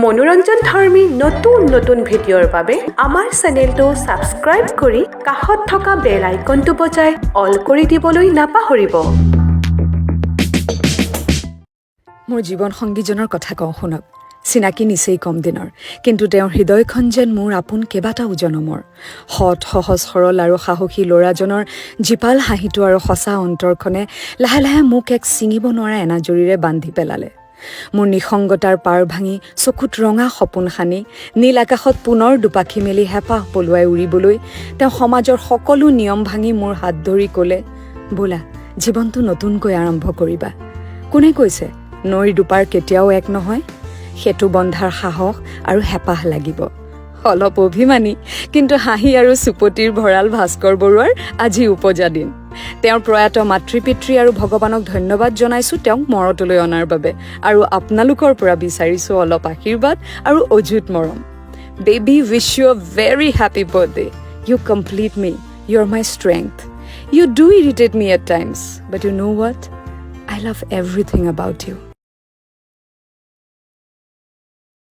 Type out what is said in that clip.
মনোৰঞ্জন ধৰ্মী নতুন নতুন ভিডিঅ'ৰ বাবে আমাৰ চেনেলটো সাবস্ক্ৰাইব কৰি কাষত থকা বেল আইকনটো বজাই অল কৰি দিবলৈ নাপাহৰিব। মোৰ জীৱন সংগীজনৰ কথা কওঁ শুনক। চিনাকি নিচেই কম দিনৰ, কিন্তু তেওঁৰ হৃদয়খন যেন মোৰ আপোন কেইবাটাও জনমৰ। সৎ সহজ সৰল আৰু সাহসী ল'ৰাজনৰ জীপাল হাঁহিটো আৰু সঁচা অন্তৰখনে লাহে লাহে মোক এক ছিঙিব নোৱাৰা এনাজৰীৰে বান্ধি পেলালে। মোৰ নিসংগতাৰ পাৰ ভাঙি চকুত ৰঙা সপোন সানি নীল আকাশত পুনৰ দুপাখি মেলি হেঁপাহ পলুৱাই উৰিবলৈ তেওঁ সমাজৰ সকলো নিয়ম ভাঙি মোৰ হাত ধৰি ক'লে, বোলা জীৱনটো নতুনকৈ আৰম্ভ কৰিবা। কোনে কৈছে নৈৰ দুপাৰ কেতিয়াও এক নহয়? সেতু বন্ধাৰ সাহস আৰু হেঁপাহ লাগিব। অলপ অভিমানী, কিন্তু হাঁহি আৰু চুপতিৰ ভঁৰাল ভাস্কৰ বৰুৱাৰ আজি উপজা দিন। তেওঁৰ প্ৰয়াত মাতৃ পিতৃ আৰু ভগৱানক ধন্যবাদ জনাইছোঁ তেওঁক মৰতলৈ অনাৰ বাবে, আৰু আপোনালোকৰ পৰা বিচাৰিছোঁ অলপ আশীৰ্বাদ আৰু অযুত মৰম। Baby, wish you a very happy birthday. You complete me, you are my strength. You do irritate me at times, but you know what? I love everything about you.